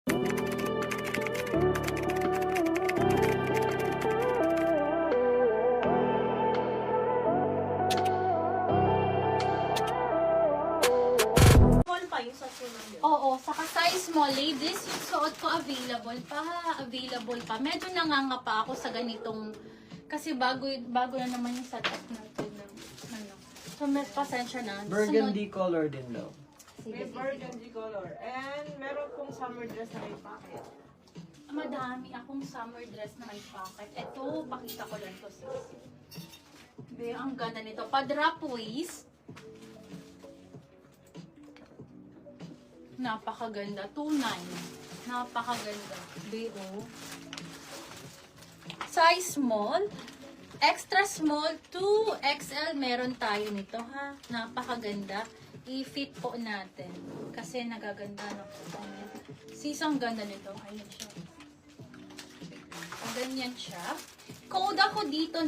Small pa yung sachet namin. Oo, saka size small. Ladies, yung suot ko available pa. Medyo nanganga pa ako sa ganitong, kasi bago na naman yung setup natin. Ano. So, may pasensya na. Burgundy color din daw. May burgundy color. And meron pong summer dress na may pocket. Madami akong summer dress na may pocket. Ito, pakita ko lang to sis. Be, ang ganda nito. Pa-drop waist. Napakaganda. 2.9. Napakaganda. Be, oh. Size small. Extra small. 2XL meron tayo nito, ha. Napakaganda. I-fit po natin. Kasi nagaganda na po. Sis, ang ganda nito. Ayun siya. Ganyan siya. Pa-code ako dito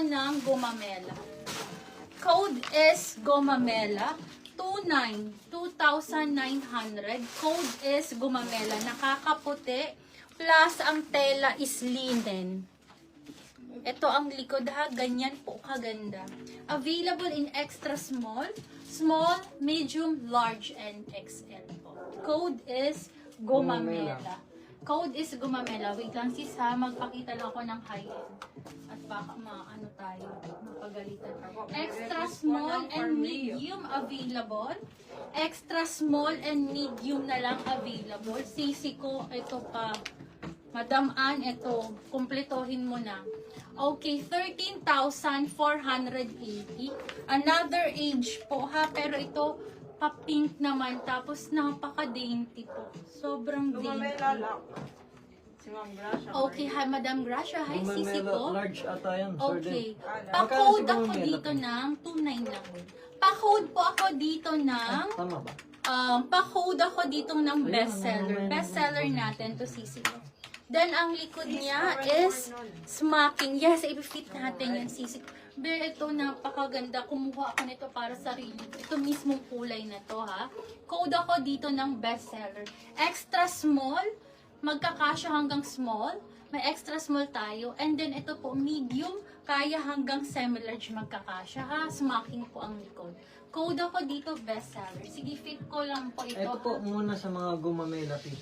ng Gumamela. Code is Gumamela. 2,900. Code is Gumamela. Nakakaputi. Plus, ang tela is linen. Ito ang likod, ha. Ganyan po kaganda. Available in extra small, medium, large, and XL po. Code is Gumamela. Code is Gumamela. Wait lang sis ha, magpakita lang ako ng high-end. At baka mapagalitan. Extra small and medium available. Extra small and medium na lang available. Sisi ko, ito pa. Madam Ann, ito. Kumpletohin mo na. Okay, 13,480. Another age po ha, pero ito pa-pink naman, tapos napaka-dainty po. Sobrang dainty. Gumamela lang. Si Ma'am Gracia. Okay, hi Madam Gracia. Hi, sisi Gumamela, ko. large ata yan. Okay. Magkano Pa-code si ako Gumamela, dito Pink? ng 2.9 lang. Pa-code po ako dito ng Tama ba? pa-code ako dito ng Ayun, bestseller. ano, Bestseller natin to sisi ko. Then, ang likod niya is smacking. Yes, i-fit natin yan, sisi. Be, ito, napakaganda. Kumuha ako nito para sa sarili. Ito mismong kulay na to, ha. Code ako dito ng bestseller. Extra small, magkakasya hanggang small. May extra small tayo. And then, ito po, medium, kaya hanggang semi-large magkakasya, ha. Smacking po ang likod. Code ako dito, bestseller. Sige, fit ko lang po ito. Ito po muna sa mga Gumamela tea.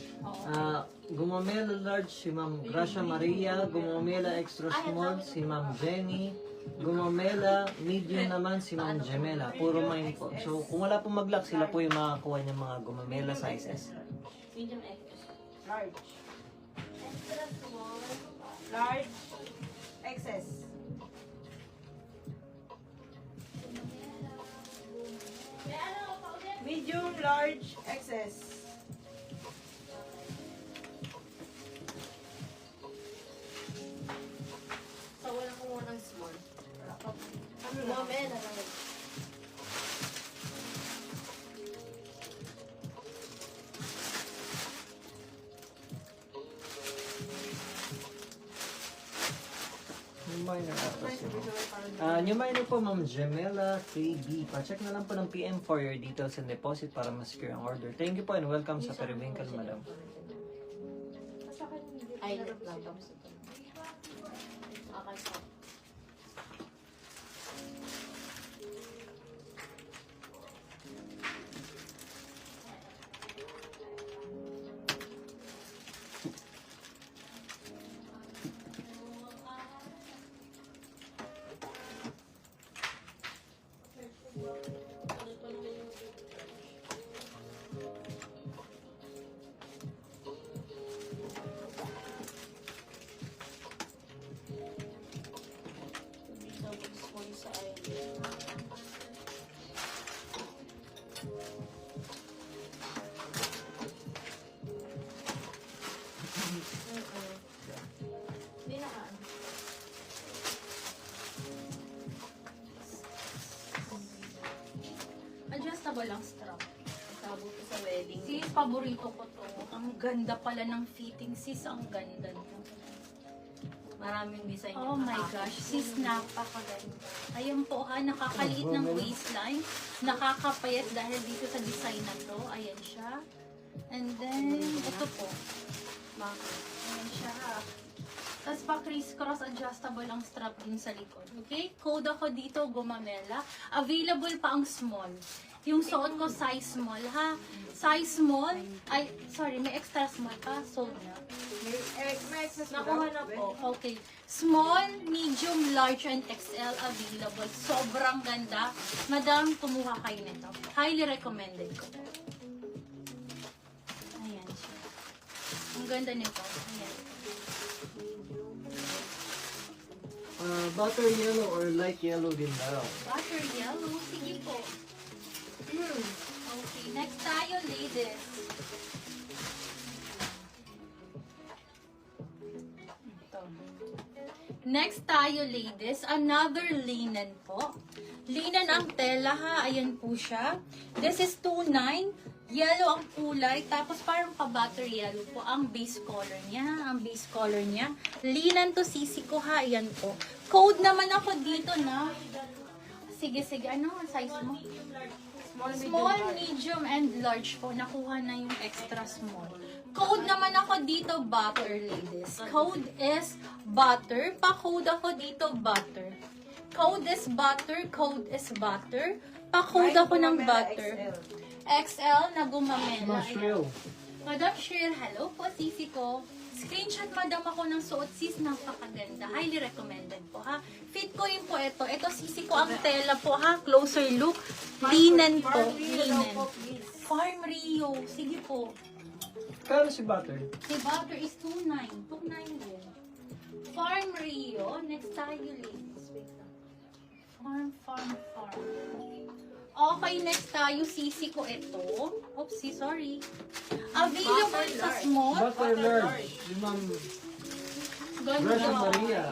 Gumamela large si Ma'am Gracia Maria, Gumamela extra small si Ma'am Jenny, Gumamela medium naman si Ma'am Gemela. Puro mine po. So kung wala po mag-lock, sila po yung makakuha ng mga Gumamela sizes. Medium XS. Large. Extra small. Large. XS. Medium, large, XS. So, wala kong ng small. Ano lang? Gumamela lang. New minor ata si New minor po Ma'am Gemela 3B. Pa-check na lang po ng PM for your details and deposit para ma-secure ang order. Thank you po and welcome sa Periwinkle, madam. Ay, lang. Okay. Hindi na ka. Adjustable lang strap. Tabo ko sa wedding. Sis, paborito ko to. Ang ganda pala ng fitting. Sis, ang ganda nito. Maraming design Oh yung my nakaka- gosh, sis, napakaganda. Ayan po ha, nakakaliit ng waistline. Nakakapayat dahil dito sa design na to. Ayan siya. And then, ito po. Ayan siya. Tapos pa criss-cross adjustable ang strap din sa likod. Okay? Code ako dito, gumamela. Available pa ang small. Yung suot ko size small ha. Size small, ay, sorry, may extra small pa. Sold na. May excess Nakuha na po. Okay. Small, medium, large, and XL available. Sobrang ganda. Madam, kumuha kayo nito. Highly recommended ko. Ayan siya. Ang ganda nito. Ayan. Butter yellow or light yellow din daw. Butter yellow. Sige po. Okay. Next tayo, ladies. Ito. Next tayo, ladies. Another linen po. Linen ang tela ha. Ayan po siya. This is 2.9. Yellow ang kulay. Tapos parang pa-butter yellow po ang base color niya. Ang base color niya. Linen to sisi ko ha. Ayan po. Code naman ako dito na. Sige, sige. Ano ang size mo? Small, medium, and large po. Nakuha na yung extra small. Code naman ako dito, butter, ladies. Code is butter. Pa-code ako dito, butter. Code is butter. Code is butter. Pa-code ako ng butter. XL na gumamela. Mas real. Madam Shreya, hello po, sisi ko. Screenshot madam ako ng suot, sis, napakaganda. Highly recommended po, ha. Fit ko yun po ito. Ito, sisi ko ang tela po, ha. Closer look. Linen po. Linen. Farm Rio. Sige po. Kano si butter? Si butter is 2.9. 2.9 din. Farm Rio. Next tayo, ladies. Wait lang. Farm. Okay, next tayo. Sisi ko ito. Oopsie, sorry. Available sa small. Butter large. Si Ma'am Gracia Ganda. Maria.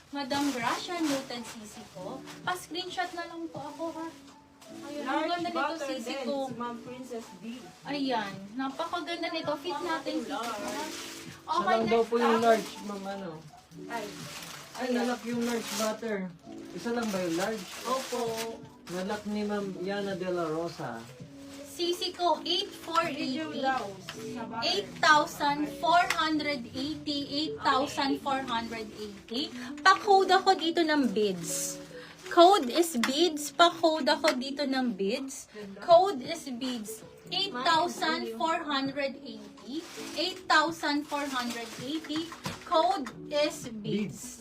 Madam Gracia, noted sisi ko. Pa-screenshot na lang po ako, ha. Ayun, ang Large ganda nito butter sisi din. ko. Si Ma'am Princess D. Ayan, napakaganda nito. Fit natin sisi ko, ha. Isa Okay, lang daw next po yung tayo. large, Ma'am ano. Ay. Ay, nalak yung large butter. Isa lang ba yung large? Opo. Nalak ni Ma'am Yana de la Rosa. Sisi ko, Medium 8,480. daw. Sa butter. 8,480. 8,480. Pa-code ako dito ng bids. Code is bids. Pa-code ako dito ng bids. Code is bids. 8,480. 8,480. Code is bids.